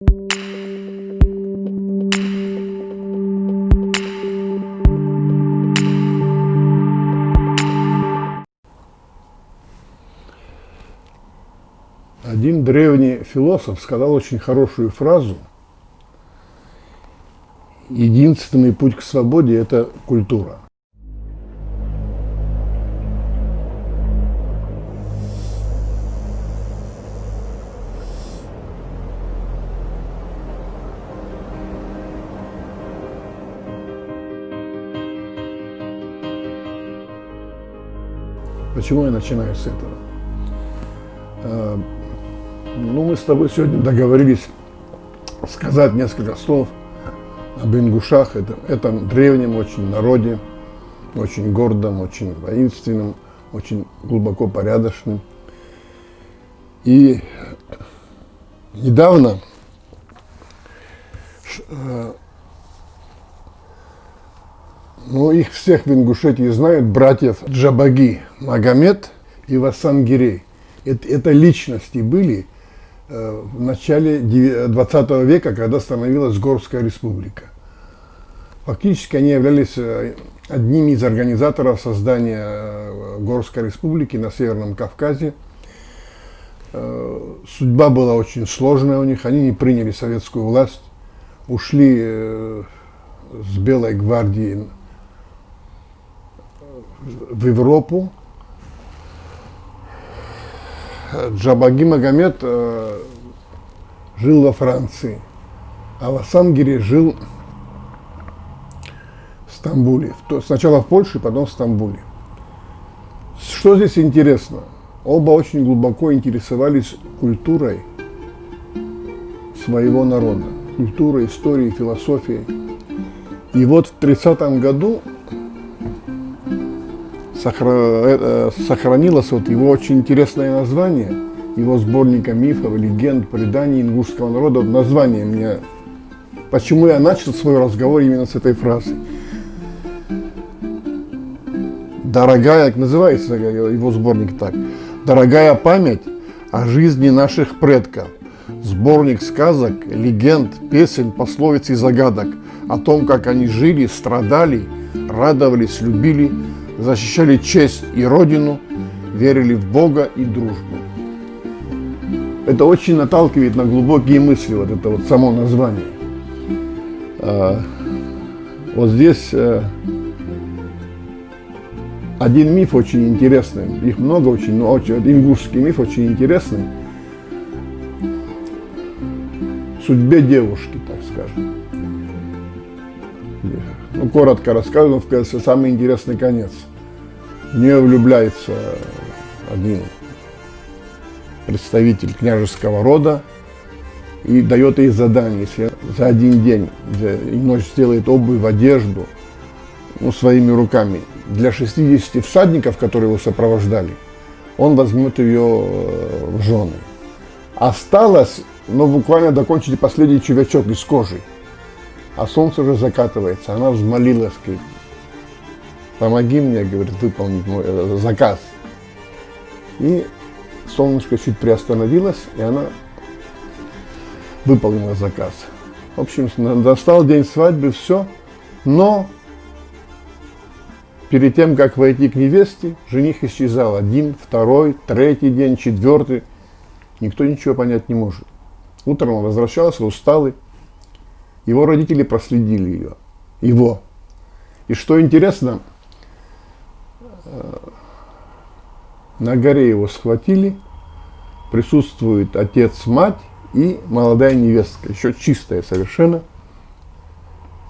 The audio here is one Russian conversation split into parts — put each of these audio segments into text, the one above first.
Один древний философ сказал очень хорошую фразу: единственный путь к свободе – это культура. Почему я начинаю с этого? Мы с тобой сегодня договорились сказать несколько слов об ингушах, этом древнем очень народе, очень гордом, очень воинственном, очень глубоко порядочном. И недавно их всех в Ингушетии знают, братьев Джабаги Магомед и Васан Гирей. Это личности были в начале 20 века, когда становилась Горская республика. Фактически они являлись одними из организаторов создания Горской республики на Северном Кавказе. Судьба была очень сложная у них, они не приняли советскую власть, ушли с Белой гвардией в Европу. Джабаги Магомед жил во Франции, а Васан Гирей жил в Стамбуле. Сначала в Польше, потом в Стамбуле. Что здесь интересно? Оба очень глубоко интересовались культурой своего народа, культурой, историей, философией. И вот в 30-м году сохранилось его очень интересное название, его сборника мифов, легенд, преданий ингушского народа. Название мне... Почему я начал свой разговор именно с этой фразы? Дорогая, как называется его сборник так, «Дорогая память о жизни наших предков». Сборник сказок, легенд, песен, пословиц и загадок о том, как они жили, страдали, радовались, любили, защищали честь и родину, верили в Бога и дружбу. Это очень наталкивает на глубокие мысли, вот это вот само название. Вот здесь один миф очень интересный, их много очень, но ингушский миф очень интересный. Судьбе девушки, так скажем. Коротко рассказываю, в конце самый интересный конец. В нее влюбляется один представитель княжеского рода и дает ей задание, если за один день и ночь сделает обувь, одежду, своими руками. Для 60 всадников, которые его сопровождали, он возьмет ее в жены. Осталось, буквально докончить последний чувячок из кожи. А солнце уже закатывается. Она взмолилась, говорит: помоги мне, говорит, выполнить мой заказ. И солнышко чуть приостановилось, и она выполнила заказ. В общем, настал день свадьбы, все. Но перед тем, как войти к невесте, жених исчезал. 1, 2, 3 день, 4. Никто ничего понять не может. Утром он возвращался, усталый. Его родители проследили его. И что интересно, на горе его схватили, присутствует отец, мать и молодая невестка, еще чистая совершенно.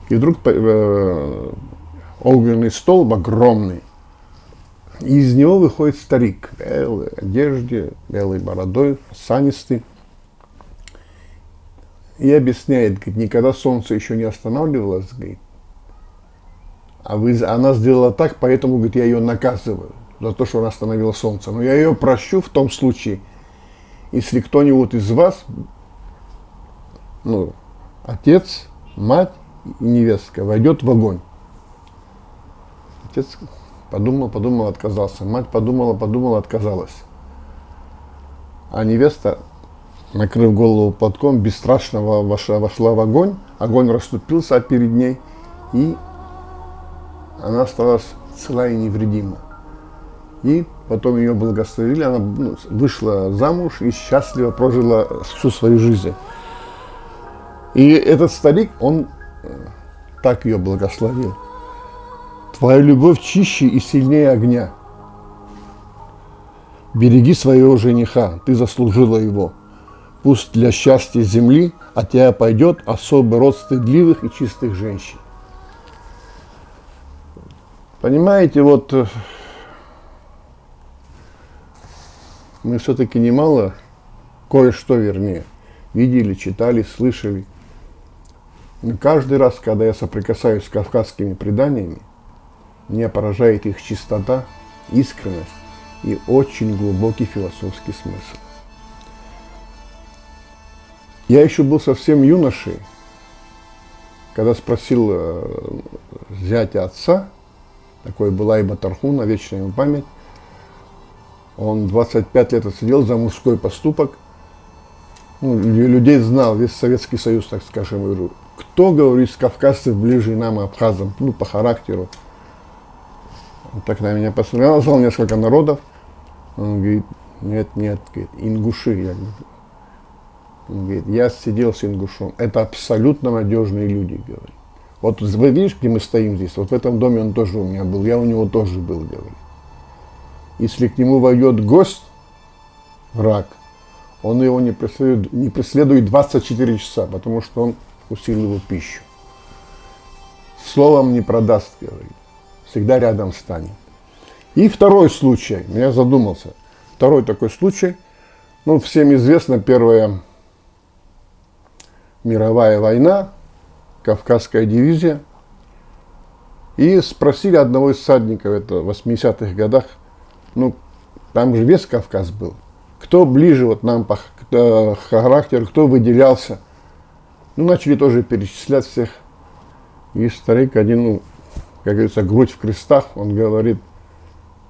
И вдруг огненный столб огромный, и из него выходит старик в белой одежде, белой бородой, осанистый. И объясняет, говорит, никогда солнце еще не останавливалось, говорит, она сделала так, поэтому, говорит, я ее наказываю за то, что она остановила солнце. Но я ее прощу в том случае, если кто-нибудь из вас, отец, мать и невестка, войдет в огонь. Отец подумал, отказался. Мать подумала, отказалась. А невеста накрыв голову платком, бесстрашно вошла в огонь. Огонь расступился перед ней, и она осталась цела и невредима. И потом ее благословили, она вышла замуж и счастливо прожила всю свою жизнь. И этот старик, он так ее благословил. Твоя любовь чище и сильнее огня. Береги своего жениха, ты заслужила его. Пусть для счастья земли от тебя пойдет особый род стыдливых и чистых женщин. Понимаете, вот мы все-таки немало, кое-что вернее, видели, читали, слышали. Но каждый раз, когда я соприкасаюсь с кавказскими преданиями, меня поражает их чистота, искренность и очень глубокий философский смысл. Я еще был совсем юношей, когда спросил зятя отца, такой Булай Батархун, на вечную ему память, он 25 лет отсидел за мужской поступок, людей знал, весь Советский Союз, так скажем, говорю, кто, говорит, из кавказцев ближе нам, абхазам, по характеру. Он так на меня посмотрел, назвал несколько народов, он говорит, нет, говорит, ингуши, я говорю. Он говорит, я сидел с ингушом, это абсолютно надежные люди, говорит. Вот вы видишь, где мы стоим здесь, вот в этом доме он тоже у меня был, я у него тоже был, говорит. Если к нему войдет гость, враг, он его не преследует 24 часа, потому что он вкусил его пищу. Словом не продаст, говорит, всегда рядом станет. И второй случай, я задумался, второй такой случай, всем известно, Первая мировая война, Кавказская дивизия, и спросили одного из всадников, это в 80-х годах, там же весь Кавказ был, кто ближе вот нам по характеру, кто выделялся. Начали тоже перечислять всех. И старик один, как говорится, грудь в крестах, он говорит,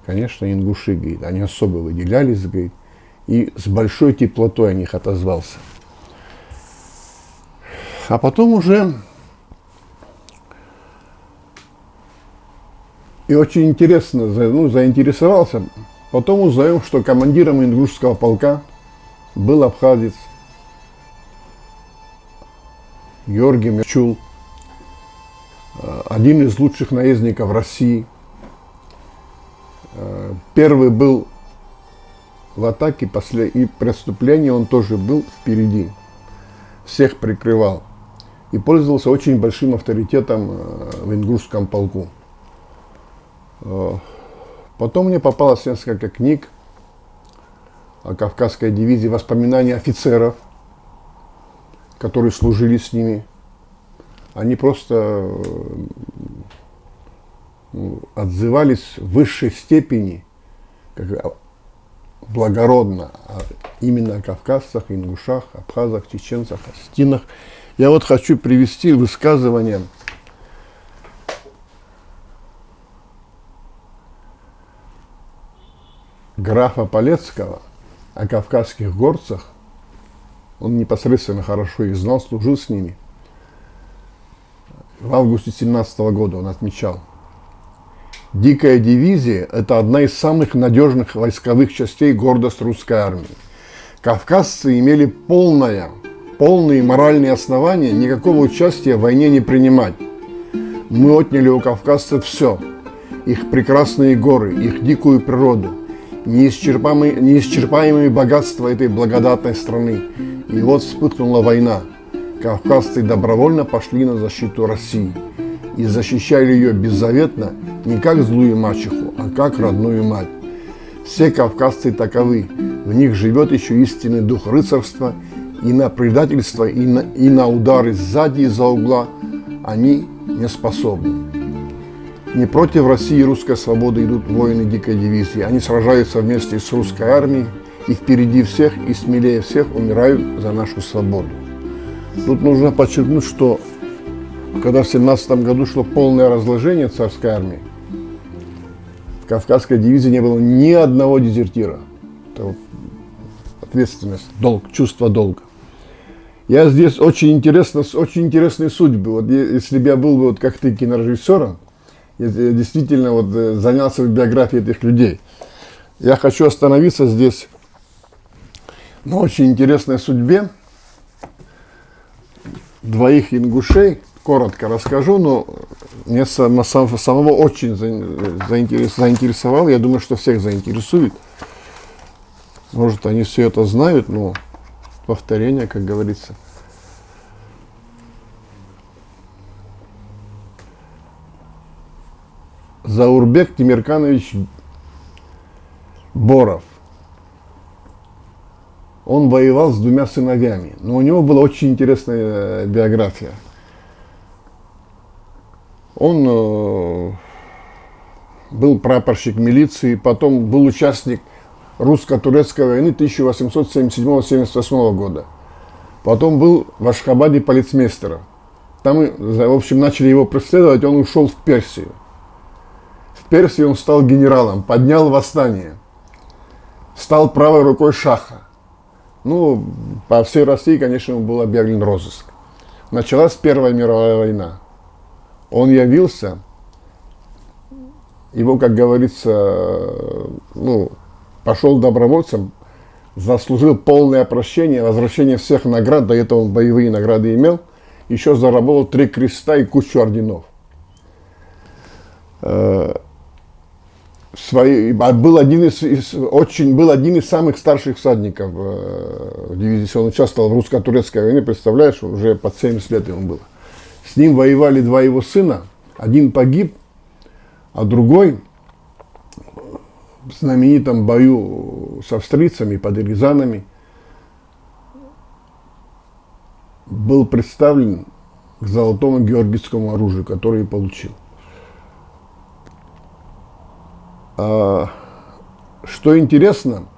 конечно, ингуши, говорит, они особо выделялись, говорит, и с большой теплотой о них отозвался. А потом уже, и очень интересно, заинтересовался, потом узнаем, что командиром ингушского полка был абхазец Георгий Мерчул, один из лучших наездников России. Первый был в атаке, и преступление он тоже был впереди, всех прикрывал. И пользовался очень большим авторитетом в ингушском полку. Потом мне попалось несколько книг о Кавказской дивизии, воспоминания офицеров, которые служили с ними. Они просто отзывались в высшей степени, как благородно, именно о кавказцах, ингушах, абхазах, чеченцах, осетинах. Я вот хочу привести высказывание графа Полецкого о кавказских горцах. Он непосредственно хорошо их знал, служил с ними. В августе 17 года он отмечал: «Дикая дивизия – это одна из самых надежных войсковых частей, гордость русской армии. Кавказцы имели полные моральные основания никакого участия в войне не принимать. Мы отняли у кавказцев все – их прекрасные горы, их дикую природу, неисчерпаемые богатства этой благодатной страны. И вот вспыхнула война. Кавказцы добровольно пошли на защиту России и защищали ее беззаветно не как злую мачеху, а как родную мать. Все кавказцы таковы, в них живет еще истинный дух рыцарства, и на предательство, и на удары сзади из-за угла они не способны. Не против России и русской свободы идут воины дикой дивизии, они сражаются вместе с русской армией, и впереди всех, и смелее всех умирают за нашу свободу». Тут нужно подчеркнуть, что когда в 17 году шло полное разложение царской армии, в Кавказской дивизии не было ни одного дезертира. Это вот ответственность, долг, чувство долга. Я здесь очень интересные судьбы. Вот если бы я был бы вот как ты кинорежиссером, я действительно вот занялся биографией этих людей. Я хочу остановиться здесь на очень интересной судьбе двоих ингушей. Коротко расскажу, но мне самого очень заинтересовало. Я думаю, что всех заинтересует. Может, они все это знают, но повторение, как говорится. Заурбек Тимирканович Боров. Он воевал с двумя сыновьями, но у него была очень интересная биография. Он был прапорщик милиции, потом был участник русско-турецкой войны 1877-78 года. Потом был в Ашхабаде полицмейстером. Там, в общем, начали его преследовать, он ушел в Персию. В Персии он стал генералом, поднял восстание, стал правой рукой шаха. Ну, по всей России, конечно, был объявлен розыск. Началась Первая мировая война. Он явился, его, как говорится, ну, пошел добровольцем, заслужил полное прощение, возвращение всех наград, до этого он боевые награды имел, еще заработал 3 креста и кучу орденов. Был один из самых старших всадников в дивизии. Он участвовал в русско-турецкой войне, представляешь, уже под 70 лет ему было. С ним воевали 2 его сына, один погиб, а другой в знаменитом бою с австрийцами под Рязанами был представлен к золотому георгиевскому оружию, которое получил. Что интересно,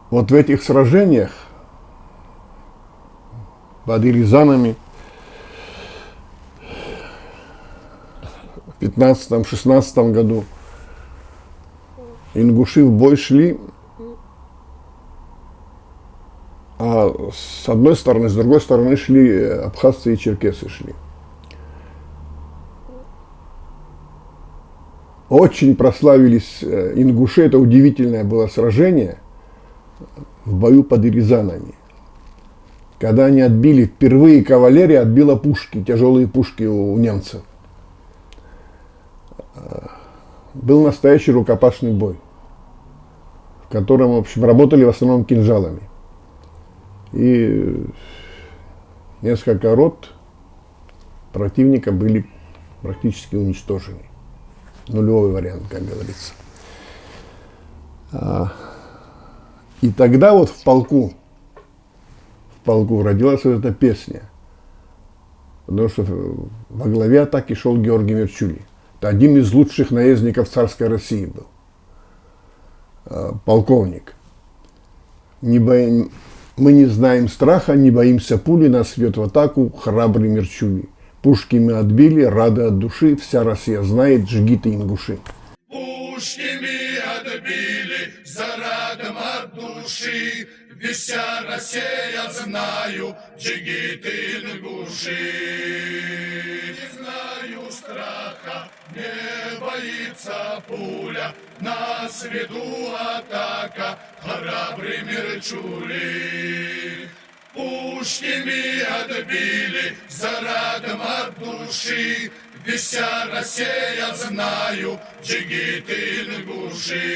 вот в этих сражениях под Рязанами в 15-16 году ингуши в бой шли, а с одной стороны, с другой стороны шли абхазцы и черкесы шли. Очень прославились ингуши, это удивительное было сражение в бою под Рязанами. Когда они отбили, впервые кавалерия отбила пушки, тяжелые пушки у немцев. Был настоящий рукопашный бой, в котором, в общем, работали в основном кинжалами. И несколько рот противника были практически уничтожены. Нулевой вариант, как говорится. И тогда вот в полку родилась вот эта песня. Потому что во главе атаки шел Георгий Мерчули. Это один из лучших наездников царской России был. Полковник. Мы не знаем страха, не боимся пули, нас ведет в атаку храбрый Мерчули. Пушки мы отбили, рады от души, вся Россия знает, джигиты ингуши. Пушки мы отбили, зарадом от души, вся Россия знаю, джигиты ингуши. Не знаю страха, не боится пуля, нас веду атака, храбрый Мерчули. Пушки мы отбили, зарадом от души, вся Россия знаю, джигиты ингуши.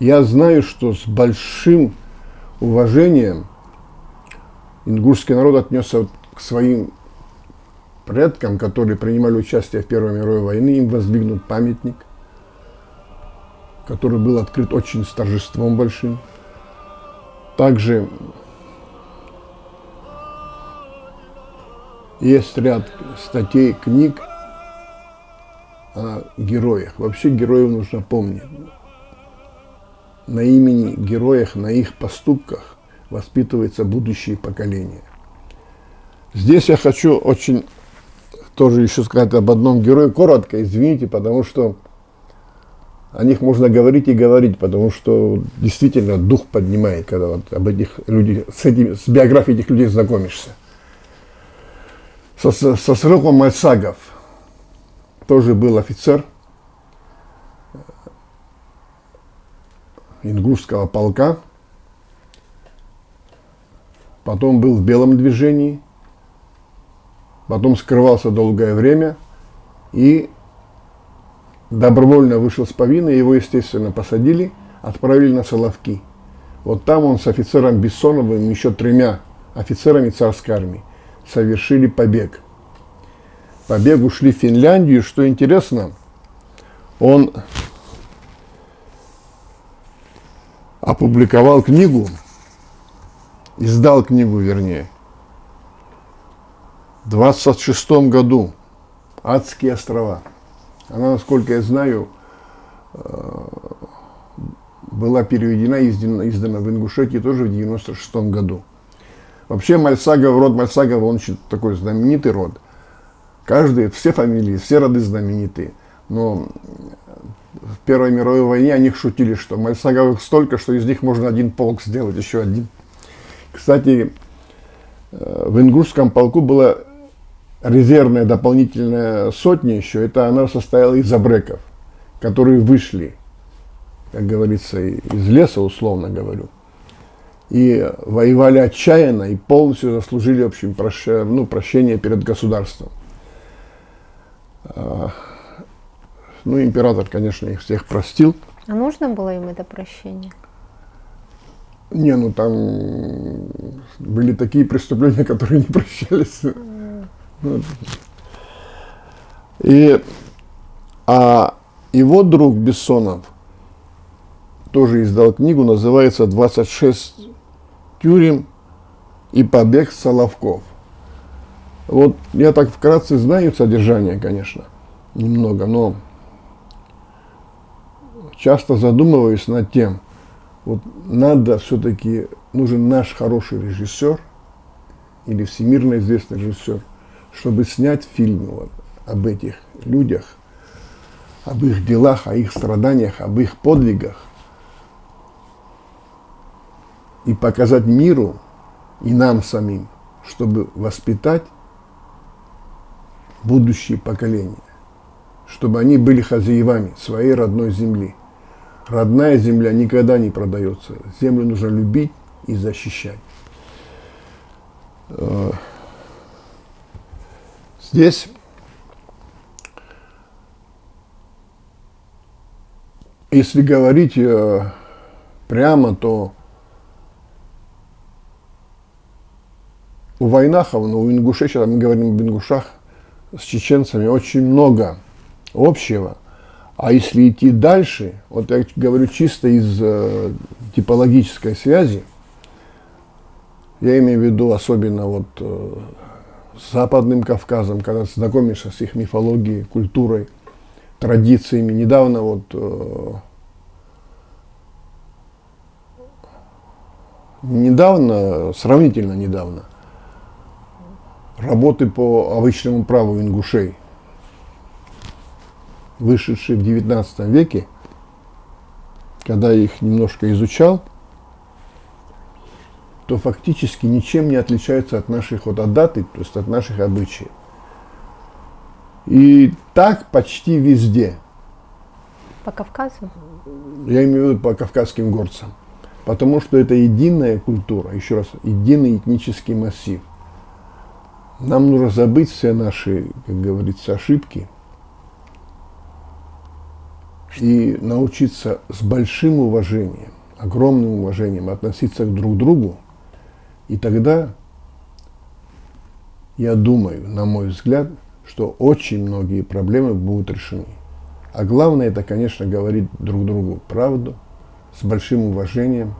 Я знаю, что с большим уважением ингушский народ отнесся к своим предкам, которые принимали участие в Первой мировой войне. Им воздвигнут памятник, который был открыт очень с торжеством большим. Также есть ряд статей, книг о героях. Вообще героев нужно помнить. На имени героев, на их поступках воспитывается будущее поколение. Здесь я хочу очень тоже еще сказать об одном герое, коротко, извините, потому что о них можно говорить и говорить, потому что действительно дух поднимает, когда вот об этих людях, с биографией этих людей знакомишься. Сосрыко Мальсагов тоже был офицер ингушского полка, потом был в белом движении, потом скрывался долгое время и добровольно вышел с повинной, его, естественно, посадили, отправили на Соловки. Вот там он с офицером Бессоновым и еще 3 офицерами царской армии совершили побег. Побег ушли в Финляндию. Что интересно, он опубликовал книгу, издал книгу, вернее, в 26 году «Адские острова». Она, насколько я знаю, была переведена, издана в Ингушетии тоже в 96 году. Вообще Мальсагов, род Мальсагова, он очень такой знаменитый род. Все фамилии, все роды знаменитые. Но в Первой мировой войне о них шутили, что Мальсаговых столько, что из них можно один полк сделать, еще один. Кстати, в ингушском полку была резервная дополнительная сотня еще. Это она состояла из абреков, которые вышли, как говорится, из леса, условно говорю. И воевали отчаянно и полностью заслужили, в общем, прощение перед государством. Ну, император, конечно, их всех простил. А нужно было им это прощение? Не, ну там были такие преступления, которые не прощались. А его друг Бессонов тоже издал книгу, называется «26 тюрем и побег с Соловков». Вот я так вкратце знаю содержание, конечно, немного, но часто задумываюсь над тем, вот надо все-таки, нужен наш хороший режиссер или всемирно известный режиссер, чтобы снять фильм вот об этих людях, об их делах, о их страданиях, об их подвигах и показать миру и нам самим, чтобы воспитать будущие поколения, чтобы они были хозяевами своей родной земли. Родная земля никогда не продается. Землю нужно любить и защищать. Здесь если говорить прямо, то у войнахов, у ингушей, сейчас мы говорим об ингушах, с чеченцами очень много общего. А если идти дальше, вот я говорю чисто из типологической связи, я имею в виду особенно вот с Западным Кавказом, когда знакомишься с их мифологией, культурой, традициями. Недавно сравнительно недавно, работы по обычному праву ингушей, вышедшие в XIX веке, когда я их немножко изучал, то фактически ничем не отличаются от наших от даты, то есть от наших обычаев. И так почти везде. По Кавказу? Я имею в виду по кавказским горцам. Потому что это единая культура, еще раз, единый этнический массив. Нам нужно забыть все наши, как говорится, ошибки. И научиться с большим уважением, огромным уважением относиться друг к другу. И тогда, я думаю, на мой взгляд, что очень многие проблемы будут решены. А главное, это, конечно, говорить друг другу правду, с большим уважением,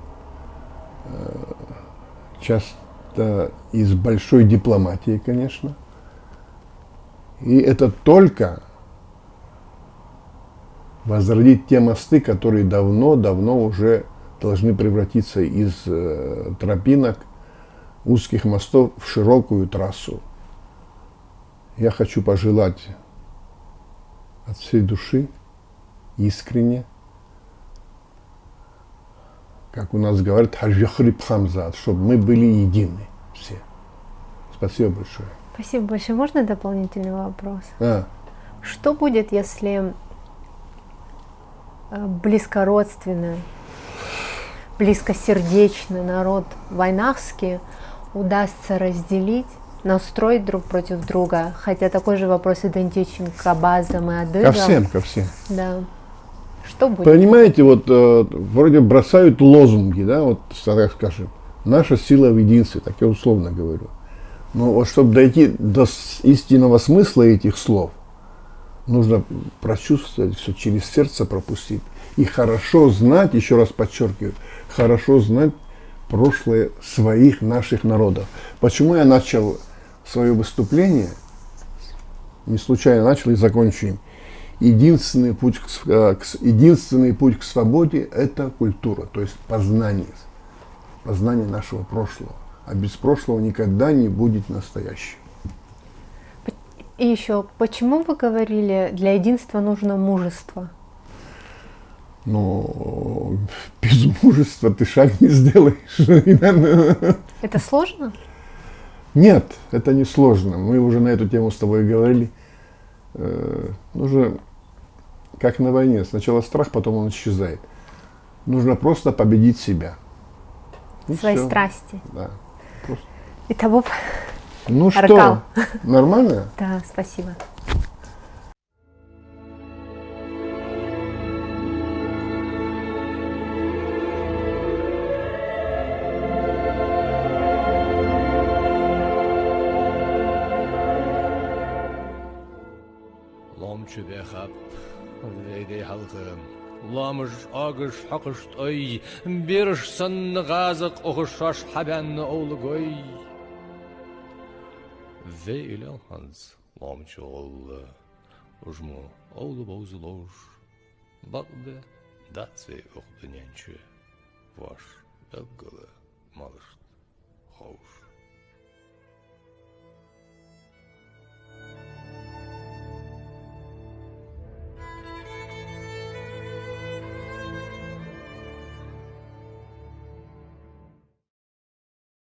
часто и с большой дипломатией, конечно. И это только возродить те мосты, которые давно уже должны превратиться из тропинок, узких мостов в широкую трассу. Я хочу пожелать от всей души, искренне, как у нас говорят, хаджахрип хамзад, чтобы мы были едины все. Спасибо большое. Спасибо большое. Можно дополнительный вопрос? Что будет, если близкородственный, близкосердечный народ вайнахский удастся разделить, настроить друг против друга, хотя такой же вопрос идентичен к абазам и адыгам? Ко всем. Да. Что будет? Понимаете, вот вроде бросают лозунги, да, вот, так скажем, наша сила в единстве, так я условно говорю. Но вот чтобы дойти до истинного смысла этих слов, нужно прочувствовать все, через сердце пропустить. И хорошо знать, еще раз подчеркиваю, хорошо знать прошлое своих, наших народов. Почему я начал свое выступление, не случайно начал и закончу им. Единственный путь к свободе – это культура, то есть познание нашего прошлого. А без прошлого никогда не будет настоящего. И еще, почему вы говорили, для единства нужно мужество? Ну, без мужества ты шаг не сделаешь. Это сложно? Нет, это не сложно. Мы уже на эту тему с тобой говорили. Нужно, как на войне, сначала страх, потом он исчезает. Нужно просто победить себя. И свои все. страсти. Да. Просто. Итого. Ну Аркал. что, нормально? Да, спасибо. Çübehap, Zeyde halkım, Ulamış, ağış, hakışt, oy, bir sınны gazık, oğuşaş, habenni oğlu goy. Ve ilan hans, Lamçı oğlu, Ujmu, oğlu bozu loş, Bakdı, dat ve oğlu nençü, Vaş, elgılı, malışt, hoş.